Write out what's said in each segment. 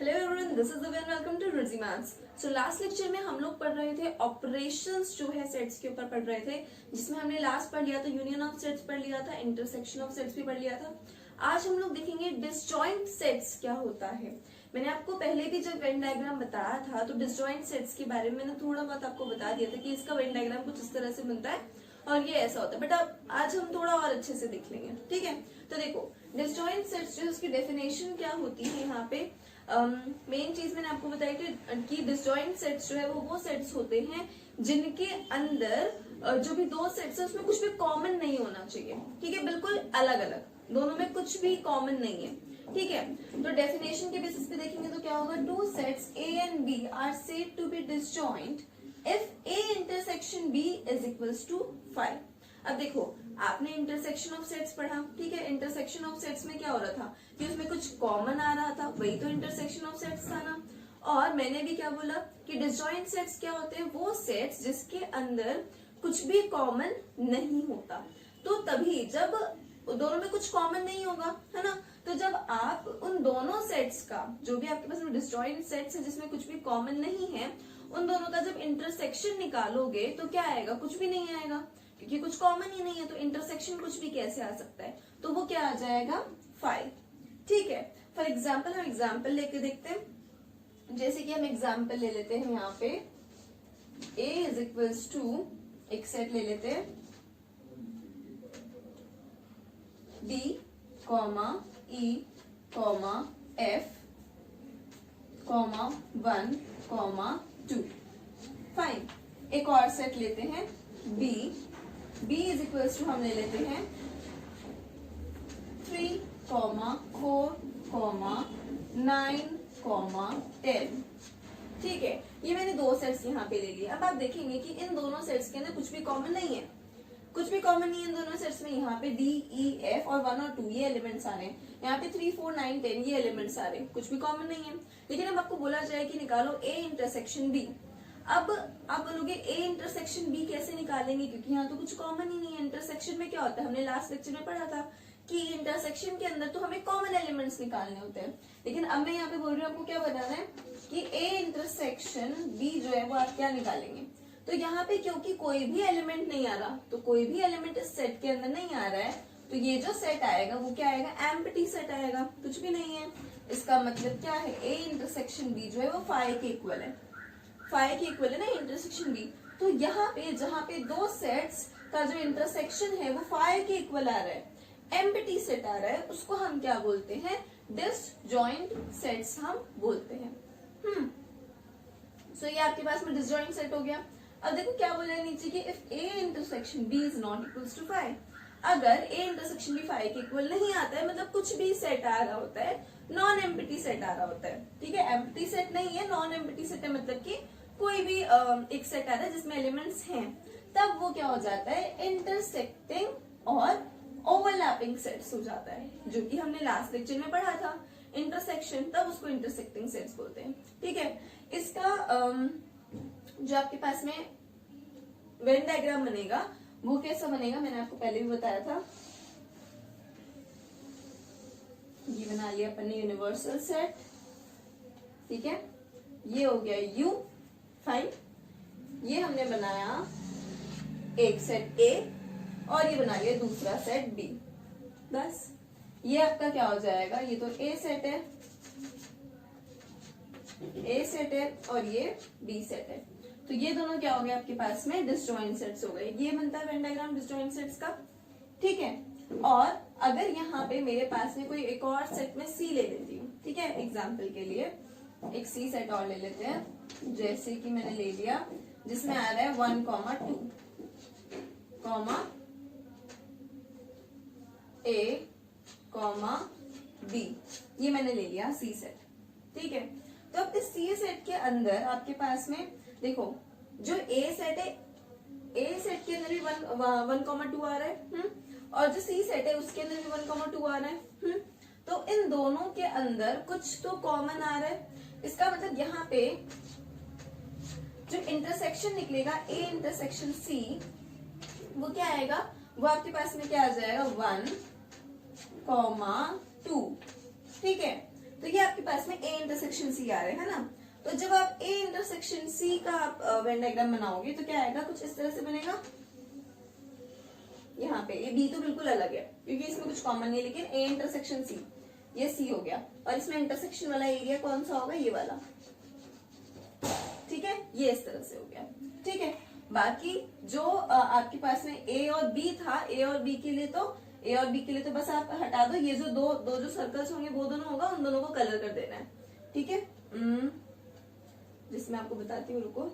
Hello everyone, this is Divya and welcome to रिजी maths. So last lecture में हम लोग पढ़ रहे थे ऑपरेशंस जो है सेट्स के ऊपर पढ़ रहे थे, जिसमें हमने लास्ट पढ़ लिया था यूनियन ऑफ सेट्स पढ़ लिया था, इंटरसेक्शन ऑफ सेट्स भी पढ़ लिया था। आज हम लोग देखेंगे डिसजॉइंट सेट्स क्या होता है। मैंने आपको पहले भी जब वेन डायग्राम बताया था तो डिसजॉइंट सेट्स के बारे में मैंने थोड़ा बहुत आपको बता दिया था कि इसका वेन डायग्राम कुछ इस तरह से बनता है और ये ऐसा होता है, बट अब आज हम थोड़ा और अच्छे से देख लेंगे। ठीक है, तो देखो डिसजॉइंट सेट्स जो है उसकी डेफिनेशन क्या होती है। यहाँ पे मेन चीज मैंने आपको बताया कि डिसजॉइंट सेट्स जो है वो सेट्स होते हैं जिनके अंदर जो भी दो सेट्स है उसमें कुछ भी कॉमन नहीं होना चाहिए। ठीक है, बिल्कुल अलग अलग, दोनों में कुछ भी कॉमन नहीं है। ठीक है, तो डेफिनेशन के बेसिस पे देखेंगे तो क्या होगा, two sets A and B are said to be disjoint if A intersection B is equals to 5। अब देखो आपने इंटरसेक्शन ऑफ सेट्स पढ़ा। ठीक है, इंटरसेक्शन ऑफ सेट्स में क्या हो रहा था कि उसमें कुछ कॉमन आ रहा था, वही तो इंटरसेक्शन ऑफ सेट्स था ना। और मैंने भी क्या बोला कि डिसजॉइंट सेट्स क्या होते हैं, वो सेट्स जिसके अंदर कुछ भी कॉमन नहीं होता। तो तभी जब दोनों में कुछ कॉमन नहीं होगा, है ना, तो जब आप उन दोनों सेट्स का जो भी आपके पास डिसजॉइंट सेट्स है जिसमें कुछ भी कॉमन नहीं है, उन दोनों का जब इंटरसेक्शन निकालोगे तो क्या आएगा, कुछ भी नहीं आएगा, क्योंकि कुछ कॉमन ही नहीं है। तो इंटरसेक्शन कुछ भी कैसे आ सकता है, तो वो क्या आ जाएगा 5। ठीक है, फॉर एग्जाम्पल हम एग्जाम्पल लेके देखते हैं। जैसे कि हम एग्जाम्पल ले लेते हैं यहाँ पे a इज इक्वल्स टू एक सेट ले लेते हैं d, e, f, 1, 2। फाइन, एक और सेट लेते हैं b इज इक्वल्स टू हम ले लेते हैं 3, 4, 9, 10। ठीक है, ये मैंने दो सेट्स यहाँ पे ले लिए। अब आप देखेंगे कि इन दोनों सेट्स के अंदर कुछ भी कॉमन नहीं है, कुछ भी कॉमन नहीं है इन दोनों सेट्स में। यहाँ पे डी, ई, एफ और 1 और 2 ये एलिमेंट्स आ रहे हैं, यहाँ पे 3, 4, 9, 10 ये एलिमेंट्स आ रहे हैं, कुछ भी कॉमन नहीं है। लेकिन अब आपको बोला जाए कि निकालो ए इंटरसेक्शन बी। अब आप बोलोगे ए इंटरसेक्शन बी कैसे निकालेंगे, क्योंकि यहाँ तो कुछ कॉमन ही नहीं है। इंटरसेक्शन में क्या होता है, हमने लास्ट लेक्चर में पढ़ा था कि इंटरसेक्शन के अंदर तो हमें कॉमन एलिमेंट्स निकालने होते हैं। लेकिन अब मैं यहाँ पे बोल रही हूँ आपको क्या बताना है कि ए इंटरसेक्शन बी जो है वो आप क्या निकालेंगे। तो यहाँ पे क्योंकि कोई भी एलिमेंट नहीं आ रहा, तो कोई भी एलिमेंट इस सेट के अंदर नहीं आ रहा है, तो ये जो सेट आएगा वो क्या आएगा, एम्प्टी सेट आएगा, कुछ भी नहीं है। इसका मतलब क्या है, ए इंटरसेक्शन बी जो है वो 5 के इक्वल है, 5 के इक्वल है ना इंटरसेक्शन बी। तो यहाँ पे जहाँ पे दो सेट्स का जो इंटरसेक्शन है वो 5 के इक्वल आ रहा है, एम्प्टी सेट आ रहा है, उसको हम क्या बोलते हैं, डिसजॉइंट सेट्स हम बोलते हैं। सो ये आपके पास में डिसजॉइंट सेट हो गया। अब देखो क्या बोला है नीचे कि if A intersection B is not equals to 5, अगर ए इंटरसेक्शन बी 5 के इक्वल नहीं आता है, मतलब कुछ भी सेट आ रहा होता है, नॉन एम्प्टी सेट आ रहा होता है। ठीक है, एम्प्टी सेट नहीं है, नॉन एम्प्टी सेट है, मतलब कि कोई भी एक सेट आ रहा है जिसमें एलिमेंट्स हैं, तब वो क्या हो जाता है, इंटरसेक्टिंग और ओवरलैपिंग सेट्स हो जाता है, जो कि हमने लास्ट लेक्चर में पढ़ा था इंटरसेक्शन, तब उसको इंटरसेक्टिंग सेट्स बोलते हैं। ठीक है, इसका जो आपके पास में वेन डायग्राम बनेगा वो कैसा बनेगा, मैंने आपको पहले भी बताया था। ये बना लिया अपन ने यूनिवर्सल सेट। ठीक है, ये हो गया U। फाइन, ये हमने बनाया एक सेट A और ये बना लिया दूसरा सेट B। बस ये आपका क्या हो जाएगा, ये तो A सेट है, A सेट है और ये B सेट है। तो ये दोनों क्या हो गए आपके पास में, डिसजॉइंट सेट्स हो गए। ये बनता है वेन डायग्राम डिसजॉइंट सेट्स का। ठीक है, और अगर यहाँ पे मेरे पास में कोई एक और सेट में C ले लेती हूँ, ठीक है, एग्जाम्पल के लिए एक C सेट और ले लेते हैं, जैसे कि मैंने ले लिया जिसमें आ रहा है 1, 2, A, B, ये मैंने ले लिया C सेट। ठीक है, तो अब इस C सेट के अंदर आपके पास में देखो जो A सेट है, A सेट के अंदर भी 1, 2 आ रहा है, और जो C सेट है उसके अंदर भी 1, 2 आ रहा है। तो इन दोनों के अंदर कुछ तो कॉमन आ रहा है। इसका मतलब यहाँ पे जो इंटरसेक्शन निकलेगा A इंटरसेक्शन C, वो क्या आएगा, वो आपके पास में क्या आ जाएगा 1, 2। ठीक है, तो ये आपके पास में ए इंटरसेक्शन सी आ रहा है ना। तो जब आप ए इंटरसेक्शन सी का आप वेन डायग्राम बनाओगे तो क्या आएगा, कुछ इस तरह से बनेगा। यहाँ पे ये बी तो बिल्कुल अलग है क्योंकि इसमें कुछ कॉमन नहीं है, लेकिन ए इंटरसेक्शन सी, ये सी हो गया, और इसमें इंटरसेक्शन वाला एरिया कौन सा होगा, ये वाला। ठीक है, ये इस तरह से हो गया। ठीक है, बाकी जो आपके पास में ए और बी था, ए और बी के लिए तो बस आप हटा दो, ये जो दो जो सर्कल्स होंगे वो दोनों होगा, उन दोनों को कलर कर देना है। ठीक है, जिसमें आपको बताती हूँ, रुको।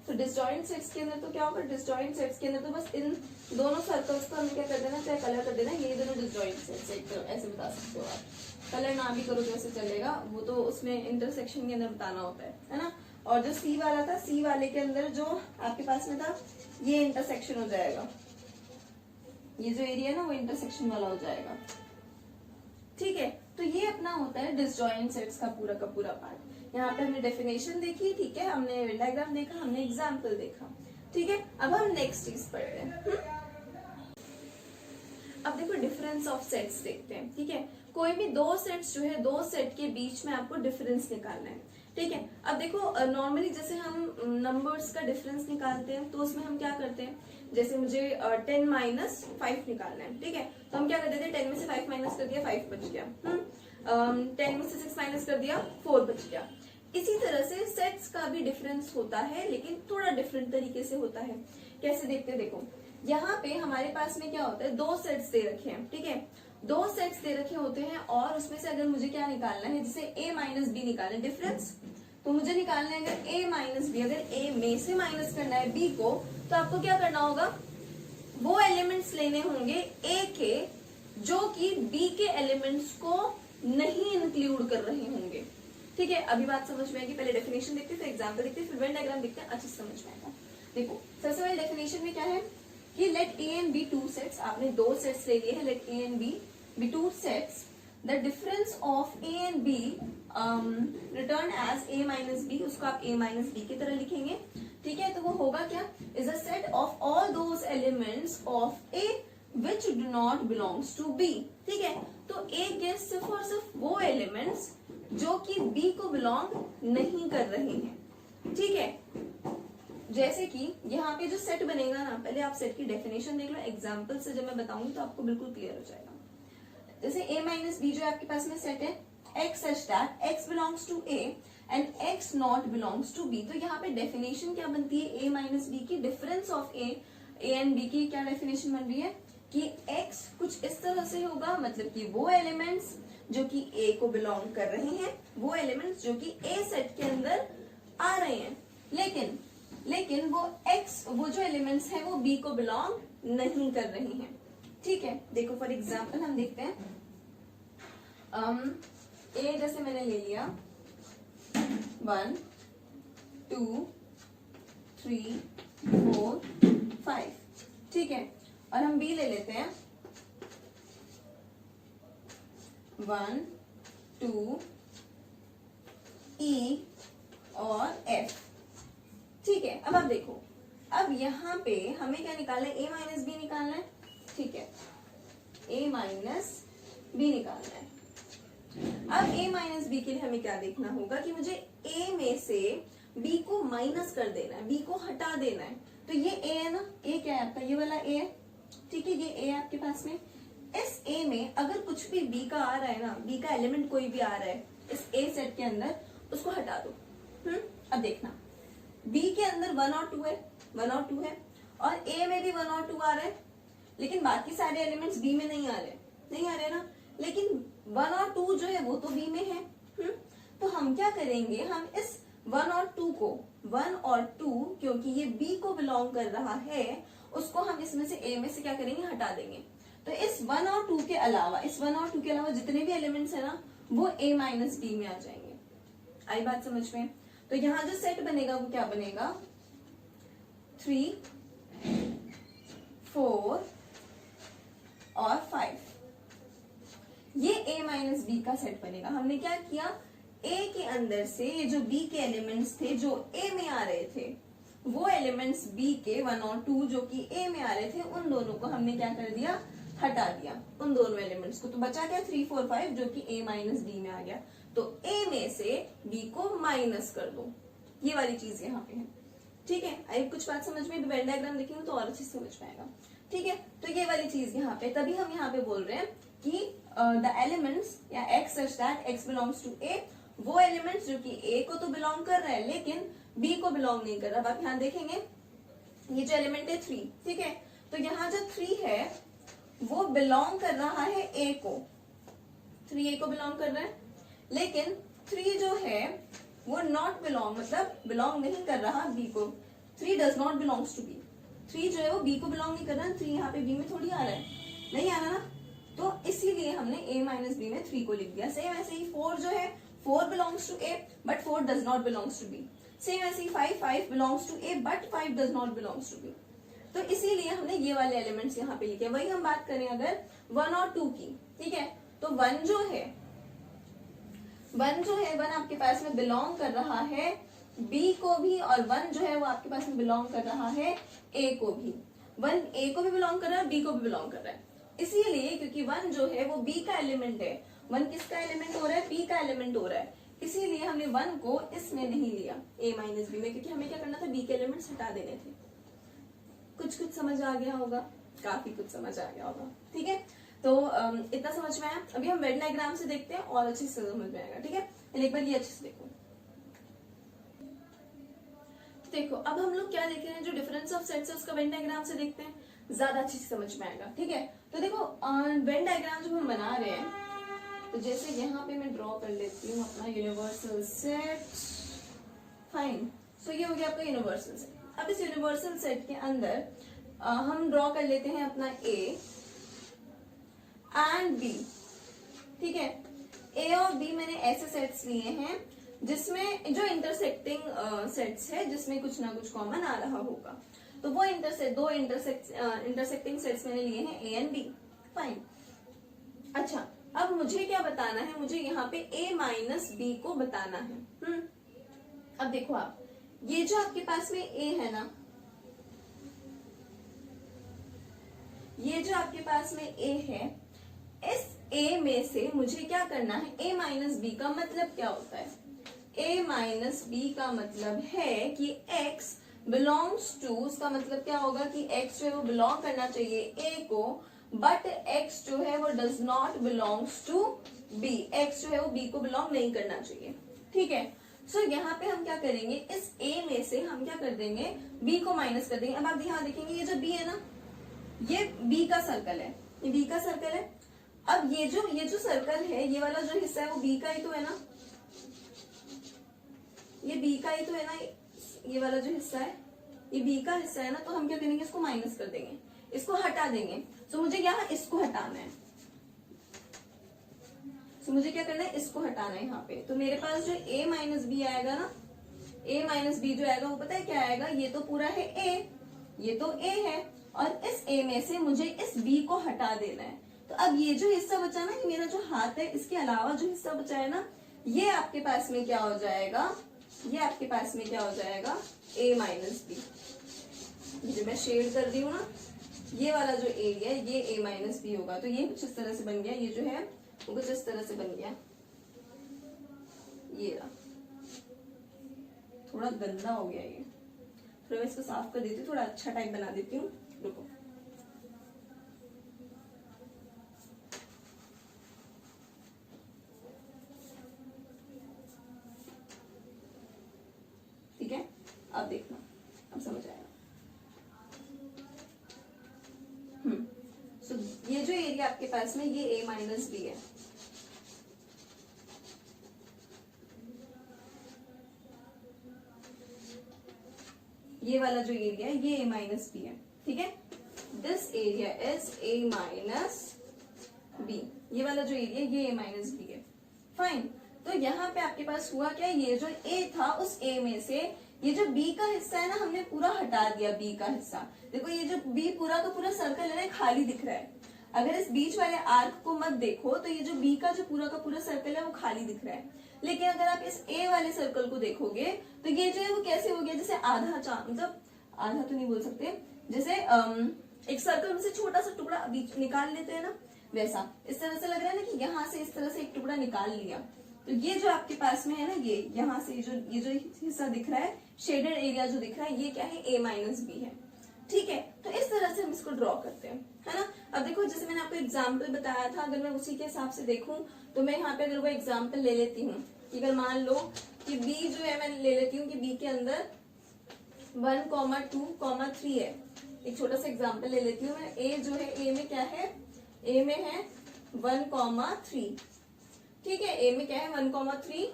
तो डिसजॉइंट सेट्स के अंदर तो क्या होगा, डिसजॉइंट सेट्स के अंदर तो बस इन दोनों सर्कल्स को हमें क्या कर देना, चाहे कलर कर देना, ये दोनों डिसजॉइंट सेट्स, ऐसे बता सकते हो आप। कलर ना भी करो तो ऐसे चलेगा, वो तो उसमें इंटरसेक्शन के अंदर बताना होता है ना। और जो सी वाला था, सी वाले के अंदर जो आपके पास में था, ये इंटरसेक्शन हो जाएगा, ये जो एरिया है ना वो इंटरसेक्शन वाला हो जाएगा। ठीक है, तो ये अपना होता है डिसजॉइंट सेट्स का पूरा पार्ट। यहाँ पे हमने डेफिनेशन देखी, ठीक है, हमने डायग्राम देखा, हमने एग्जाम्पल देखा। ठीक है, अब हम नेक्स्ट चीज पढ़ते हैं। अब देखो डिफरेंस ऑफ सेट्स देखते हैं। ठीक है, कोई भी दो सेट्स जो है, दो सेट के बीच में आपको डिफरेंस निकालना है। ठीक है, अब देखो नॉर्मली जैसे हम नंबर्स का डिफरेंस निकालते हैं तो उसमें हम क्या करते हैं, जैसे मुझे 10 माइनस 5 निकालना है। ठीक है, तो हम क्या कर देते हैं, 10 में से 5 माइनस कर दिया, 5 बच गया। 10 में से 6 माइनस कर दिया, 4 बच गया। इसी तरह से सेट्स का भी डिफरेंस होता है, लेकिन थोड़ा डिफरेंट तरीके से होता है। कैसे देखते हैं, देखो यहाँ पे हमारे पास में क्या होता है, दो सेट्स दे रखे हैं। ठीक है, दो सेट्स दे रखे होते हैं और उसमें से अगर मुझे क्या निकालना है, जैसे a माइनस बी निकालना है डिफरेंस, तो मुझे निकालना है अगर a माइनस बी, अगर a में से माइनस करना है b को, तो आपको क्या करना होगा, वो एलिमेंट्स लेने होंगे a के जो कि b के एलिमेंट्स को नहीं इंक्लूड कर रहे होंगे। ठीक है, अभी बात समझ में आएगी। पहले डेफिनेशन देखते हैं, फिर एग्जाम्पल देखते हैं, फिर वेन डायग्राम देखते हैं, अच्छे से समझ में आएगा। देखो सबसे पहले डेफिनेशन में क्या है कि let A and B two sets, आपने दो सेट्स ले लिए हैं, let A and B two sets, the difference of A and B return as A minus B, उसको आप ए माइनस बी की तरह लिखेंगे। ठीक है, तो वो होगा क्या, is a set of all those elements of A which do not belongs to B. ठीक है, तो ए के सिर्फ और सिर्फ वो एलिमेंट्स जो कि बी को बिलोंग नहीं कर रहे हैं। ठीक है, जैसे कि यहाँ पे जो सेट बनेगा ना, पहले आप सेट की डेफिनेशन देख लो, एग्जाम्पल से जब मैं बताऊंगी तो आपको बिल्कुल क्लियर हो जाएगा। जैसे a माइनस बी जो आपके पास में सेट है, x such that x belongs to a and x not belongs to b। तो यहाँ पे डेफिनेशन क्या बनती है, a माइनस बी की, difference of a and b की क्या डेफिनेशन बन रही है कि x कुछ इस तरह से होगा, मतलब कि वो एलिमेंट्स जो कि a को बिलोंग कर रहे हैं, वो एलिमेंट्स जो कि a सेट के अंदर आ रहे हैं, लेकिन वो जो एलिमेंट्स हैं वो b को बिलोंग नहीं कर रहे हैं। ठीक है, देखो फॉर एग्जाम्पल हम देखते हैं, a जैसे मैंने ले लिया 1 2 3 4 5। ठीक है, और हम b ले लेते हैं 1 2 e और f। ठीक है, अब आप देखो, अब यहाँ पे हमें क्या निकालना है, a माइनस बी निकालना है। ठीक है, a माइनस बी निकालना है। अब a माइनस बी के लिए हमें क्या देखना होगा कि मुझे a में से b को माइनस कर देना है, b को हटा देना है। तो ये a है ना, a क्या है आपका, ये वाला a है। ठीक है, ये a है आपके पास में। इस a में अगर कुछ भी b का आ रहा है ना, b का एलिमेंट कोई भी आ रहा है इस a सेट के अंदर, उसको हटा दो। अब देखना, b के अंदर 1 और 2 है, 1 और 2 है, और a में भी 1 और 2 आ रहा है, लेकिन बाकी सारे एलिमेंट्स b में नहीं आ रहे ना, लेकिन 1 और 2 जो है वो तो b में है। तो हम क्या करेंगे, हम इस 1 और 2 को, 1 और 2 क्योंकि ये b को बिलोंग कर रहा है, उसको हम इसमें से a में से क्या करेंगे, हटा देंगे। तो इस 1 और 2 के अलावा जितने भी एलिमेंट्स है ना, वो a माइनस बी में आ जाएंगे। आई बात समझ में? तो यहाँ जो सेट बनेगा वो क्या बनेगा, 3 4 और 5। ये a माइनस बी का सेट बनेगा। हमने क्या किया, a के अंदर से ये जो b के एलिमेंट्स थे जो a में आ रहे थे, वो एलिमेंट्स b के 1 और 2 जो कि a में आ रहे थे, उन दोनों को हमने क्या कर दिया, हटा दिया, उन दोनों एलिमेंट्स को। तो बचा क्या, 3 4 5 जो कि a माइनस बी में आ गया। तो a में से b को माइनस कर दो, ये वाली चीज यहाँ पे है। ठीक है, आई कुछ बात समझ में, वेन डायग्राम देखेंगे तो और अच्छे से समझ पाएगा। ठीक है, तो ये वाली चीज यहाँ पे, तभी हम यहाँ पे बोल रहे हैं कि द एलिमेंट्स या x such that x belongs to a, वो एलिमेंट्स जो कि a को तो बिलोंग कर रहे हैं लेकिन b को बिलोंग नहीं कर रहा। अब आप यहाँ देखेंगे ये जो एलिमेंट है 3, ठीक है, तो यहाँ जो 3 है वो बिलोंग कर रहा है a को, 3 a को बिलोंग कर रहा है, लेकिन 3 जो है वो नॉट बिलोंग, मतलब बिलोंग नहीं कर रहा b को। 3 does not belongs to b, 3 जो है वो b को बिलोंग नहीं कर रहा, 3 यहाँ पे b में थोड़ी आ रहा है, नहीं आ रहा ना, तो इसीलिए हमने a माइनस बी में 3 को लिख दिया। सेम ऐसे ही 4 जो है 4 belongs to a but 4 does not belongs to b। Same ऐसे ही 5 belongs to a but 5 does not belongs to b। तो इसीलिए हमने ये वाले एलिमेंट्स यहाँ पे लिखे। वही हम बात करें अगर 1 और 2 की, ठीक है, तो 1 जो है 1 आपके पास में बिलोंग कर रहा है b को भी, और 1 जो है वो आपके पास में बिलोंग कर रहा है a को भी। 1 a को भी बिलोंग कर रहा है, b को भी बिलोंग कर रहा है, इसीलिए क्योंकि 1 जो है वो b का एलिमेंट है। 1 किसका एलिमेंट हो रहा है, b का एलिमेंट हो रहा है, इसीलिए हमने 1 को इसमें नहीं लिया a माइनस बी में, क्योंकि हमें क्या करना था, b के एलिमेंट्स हटा देने थे। कुछ समझ आ गया होगा, काफी कुछ समझ आ गया होगा। ठीक है, तो इतना समझ में आया। अभी हम वेन डायग्राम से देखते हैं और अच्छे से समझ में आएगा। ठीक है, एक बार ये अच्छे से देखो। देखो अब हम लोग क्या देख रहे हैं, जो डिफरेंस ऑफ सेट्स है उसका वेन डायग्राम से देखते हैं, ज्यादा अच्छे से समझ में आएगा। ठीक है, तो देखो वेन डायग्राम जब हम बना रहे हैं, तो जैसे यहाँ पे मैं ड्रॉ कर लेती हूँ अपना यूनिवर्सल सेट, फाइन। सो ये हो गया आपका यूनिवर्सल सेट। अब इस यूनिवर्सल सेट के अंदर हम ड्रॉ कर लेते हैं अपना A एंड B। ठीक है, A और B मैंने ऐसे सेट्स लिए हैं जिसमें जो इंटरसेक्टिंग सेट्स है, जिसमें कुछ ना कुछ कॉमन आ रहा होगा। तो वो दो इंटरसेक्टिंग सेट्स मैंने लिए हैं A एंड B, फाइन। अच्छा, अब मुझे क्या बताना है, मुझे यहाँ पे A माइनस बी को बताना है। अब देखो आप, ये जो आपके पास में A है ना, ये जो आपके पास में A है, इस A में से मुझे क्या करना है, A माइनस बी का मतलब क्या होता है, A माइनस बी का मतलब है कि X बिलोंग्स टू, उसका मतलब क्या होगा कि X जो है वो बिलोंग करना चाहिए A को, बट X जो है वो does not belongs to B, X जो है वो B को बिलोंग नहीं करना चाहिए। ठीक है, सो यहाँ पे हम क्या करेंगे, इस A में से हम क्या कर देंगे, B को माइनस कर देंगे। अब आप यहाँ देखेंगे ये जो B है ना, ये B का सर्कल है, ये B का सर्कल है। अब ये जो सर्कल है, ये वाला जो हिस्सा है वो B का ही तो है ना, ये B का ही तो है ना, ये वाला जो हिस्सा है ये B का हिस्सा है ना, तो हम क्या करेंगे, इसको माइनस कर देंगे, इसको हटा देंगे। सो मुझे यहाँ इसको हटाना है, तो मुझे क्या करना है, इसको हटाना है यहाँ पे। तो मेरे पास जो A माइनस बी आएगा ना, A माइनस बी जो आएगा वो पता है क्या आएगा, ये तो पूरा है A, ये तो A है, और इस A में से मुझे इस B को हटा देना है। तो अब ये जो हिस्सा बचा ना, मेरा जो हाथ है, इसके अलावा जो हिस्सा बचा है ना, ये आपके पास में क्या हो जाएगा, ये आपके पास में क्या हो जाएगा, A माइनस बी। जो मैं शेड कर दी हूँ ना, ये वाला जो एरिया है ये A माइनस बी होगा। तो ये कुछ इस तरह से बन गया, ये जो है वो कुछ इस तरह से बन गया, ये रहा, थोड़ा गंदा हो गया ये, थोड़ा मैं इसको साफ कर देती हूँ, थोड़ा अच्छा टाइप बना देती हूँ, रुको। ठीक है, अब देखना, अब समझ आएगा। सो ये जो एरिया आपके पास में ये A माइनस बी है, ये वाला जो एरिया है ये A माइनस बी है। ठीक है, this area is A minus B, ये वाला जो एरिया ये A माइनस बी है, फाइन। तो यहाँ पे आपके पास हुआ क्या, ये जो A था उस A में से ये जो B का हिस्सा है ना, हमने पूरा हटा दिया B का हिस्सा। देखो ये जो B पूरा का पूरा सर्कल है ना, खाली दिख रहा है। अगर इस बीच वाले आर्क को मत देखो तो ये जो बी का पूरा सर्कल है वो खाली दिख रहा है, लेकिन अगर आप इस ए वाले सर्कल को देखोगे तो ये जो है वो कैसे हो गया, जैसे मतलब आधा तो नहीं बोल सकते, जैसे एक सर्कल में से छोटा सा टुकड़ा बीच निकाल लेते हैं ना, वैसा इस तरह से लग रहा है ना कि यहाँ से इस तरह से एक टुकड़ा निकाल लिया। तो ये जो आपके पास में है ना, ये यहाँ से ये जो हिस्सा दिख रहा है, शेडेड एरिया जो दिख रहा है, ये क्या है, a माइनस बी है। ठीक है, तो इस तरह से हम इसको ड्रॉ करते हैं, है ना। अब देखो जैसे मैंने आपको एग्जाम्पल बताया था, अगर मैं उसी के हिसाब से देखूं तो मैं यहाँ पे अगर वो एग्जाम्पल ले लेती हूँ कि अगर मान लो कि b जो है, मैं ले लेती हूँ कि b के अंदर 1, 2, 3 है। एक छोटा सा एग्जाम्पल ले लेती हूँ मैं। a जो है, a में क्या है, a में है 1, 3। ठीक है, a में क्या है 1, 3,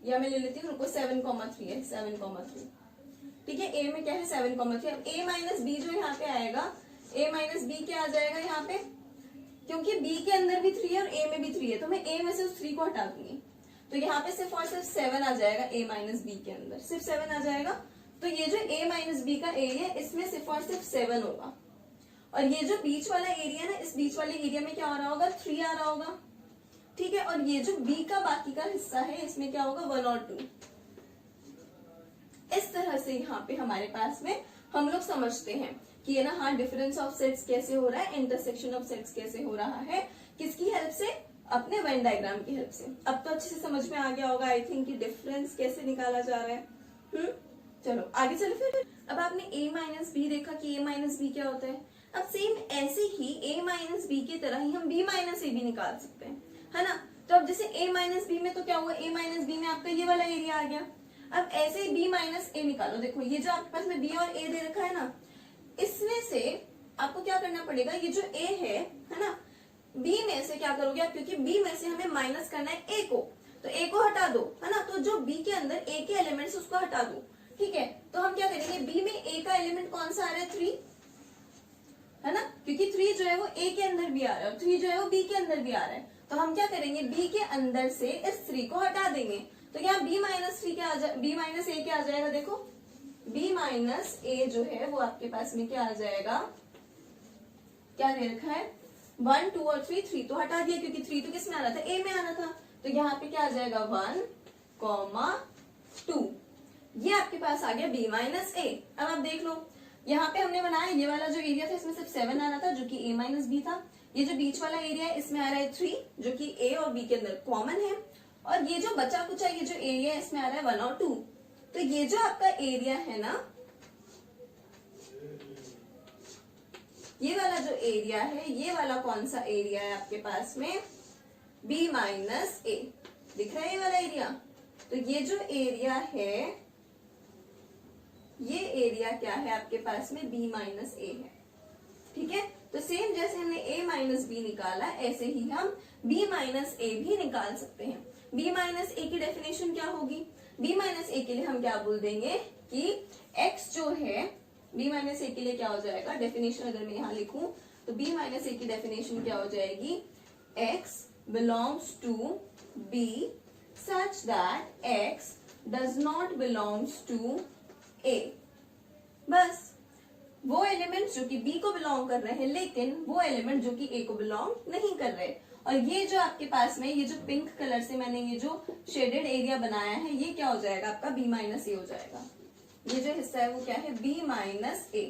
या मैं ले लेती हूँ, रुको 7, 3 है, 7, 3। ठीक है, a में क्या है 7, 3। अब a माइनस बी जो यहाँ पे आएगा, a माइनस बी क्या आ जाएगा यहाँ पे, क्योंकि b के अंदर भी 3 है और a में भी 3 है, तो मैं a में से उस 3 को हटा दूंगी, तो यहाँ पे सिर्फ और सिर्फ 7 आ जाएगा, a माइनस बी के अंदर सिर्फ 7 आ जाएगा। तो ये जो a माइनस बी का एरिया है, इसमें सिर्फ और सिर्फ 7 होगा, और ये जो बीच वाला एरिया है ना, इस बीच वाले एरिया में क्या हो रहा होगा, 3 आ रहा होगा। ठीक है, और ये जो b का बाकी का हिस्सा है, इसमें क्या होगा, 1 और 2। इस तरह से यहाँ पे हमारे पास में हम लोग समझते हैं कि ये ना, हाँ, डिफरेंस ऑफ सेट्स कैसे हो रहा है, इंटरसेक्शन ऑफ सेट्स कैसे हो रहा है, किसकी हेल्प से, अपने वेन डायग्राम की हेल्प से। अब तो अच्छे से समझ में आ गया होगा आई थिंक कि डिफरेंस कैसे निकाला जा रहा है। चलो आगे चलो फिर। अब आपने a माइनस बी देखा कि a माइनस बी क्या होता है। अब सेम ऐसे ही a माइनस बी की तरह ही हम b माइनस ए भी निकाल सकते हैं, है ना। तो अब जैसे a माइनस बी में तो क्या हुआ, a माइनस बी में आपका ये वाला एरिया आ गया। अब ऐसे ही b माइनस ए निकालो। देखो ये जो आपके पास में b और a दे रखा है ना, इसमें से आपको क्या करना पड़ेगा, ये जो a है ना, b में से क्या करोगे आप, क्योंकि b में से हमें माइनस करना है a को, तो a को हटा दो, है ना। तो जो b के अंदर a के एलिमेंट्स उसको हटा दो। ठीक है, तो हम क्या करेंगे, b में a का एलिमेंट कौन सा आ रहा है, 3, है ना, क्योंकि 3 जो है वो a के अंदर भी आ रहा है और 3 जो है वो b के अंदर भी आ रहा है। तो हम क्या करेंगे, b के अंदर से इस 3 को हटा देंगे, तो यहाँ b माइनस b माइनस ए क्या आ जाएगा, देखो b माइनस ए जो है वो आपके पास में क्या आ जाएगा, क्या दे रखा है, 1, 2 और 3 तो हटा दिया, क्योंकि 3 तो किस में आ रहा था, a में आना था। तो यहाँ पे क्या आ जाएगा, 1, 2, ये आपके पास आ गया b माइनस ए। अब आप देख लो, यहाँ पे हमने बनाया ये वाला जो एरिया था, इसमें सिर्फ 7 आना था, जो कि a माइनस बी था। ये जो बीच वाला एरिया है, इसमें आ रहा है 3, जो कि a और b के अंदर कॉमन है, और ये जो बचा कुचा ये जो एरिया है, इसमें आ रहा है 1 और 2। तो ये जो आपका एरिया है ना, ये वाला जो एरिया है, ये वाला कौन सा एरिया है आपके पास में, b माइनस ए, दिख रहा है ये वाला एरिया। तो ये जो एरिया है, ये एरिया क्या है आपके पास में, b माइनस ए है। ठीक है, तो सेम जैसे हमने a माइनस बी निकाला, ऐसे ही हम b माइनस ए भी निकाल सकते हैं। b माइनस ए की डेफिनेशन क्या होगी, b माइनस ए के लिए हम क्या बोल देंगे कि x जो है, b माइनस ए के लिए क्या हो जाएगा, डेफिनेशन अगर मैं यहाँ लिखूं तो b माइनस ए की डेफिनेशन क्या हो जाएगी, x belongs to b such that x does not belongs to a। बस वो एलिमेंट जो कि b को बिलोंग कर रहे हैं, लेकिन वो एलिमेंट जो कि a को बिलोंग नहीं कर रहे। और ये जो आपके पास में ये जो पिंक कलर से मैंने ये जो शेडेड एरिया बनाया है, ये क्या हो जाएगा आपका, b माइनस ए हो जाएगा। ये जो हिस्सा है वो क्या है, b माइनस ए।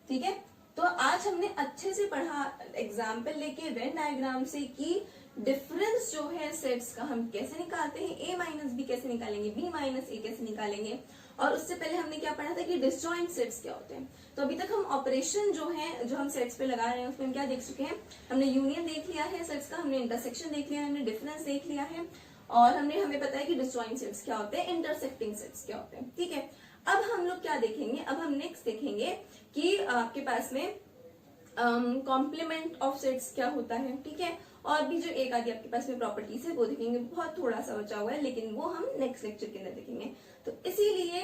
ठीक है, तो आज हमने अच्छे से पढ़ा एग्जाम्पल लेके वेन डायग्राम से कि डिफरेंस जो है सेट्स का हम कैसे निकालते हैं, a माइनस बी कैसे निकालेंगे, b माइनस ए कैसे निकालेंगे, और उससे पहले हमने क्या पढ़ा था कि डिसजॉइंट सेट्स क्या होते हैं। तो अभी तक हम ऑपरेशन जो है, जो हम सेट्स पे लगा रहे हैं, उसमें हम क्या देख चुके हैं, हमने यूनियन देख लिया है सेट्स का, हमने इंटरसेक्शन देख लिया है, हमने डिफरेंस देख लिया है, और हमें पता है कि डिसजॉइंट सेट्स क्या होते हैं, इंटरसेक्टिंग सेट्स क्या होते हैं। ठीक है, अब हम लोग क्या देखेंगे, अब हम नेक्स्ट देखेंगे कि आपके पास में कॉम्प्लीमेंट ऑफ सेट्स क्या होता है। ठीक है, और भी जो एक आधी आपके पास में प्रॉपर्टीज है वो देखेंगे, बहुत थोड़ा सा बचा हुआ है, लेकिन वो हम नेक्स्ट लेक्चर के अंदर देखेंगे। तो इसीलिए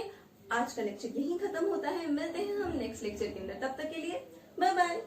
आज का लेक्चर यहीं खत्म होता है, मिलते हैं हम नेक्स्ट लेक्चर के अंदर, तब तक के लिए बाय बाय।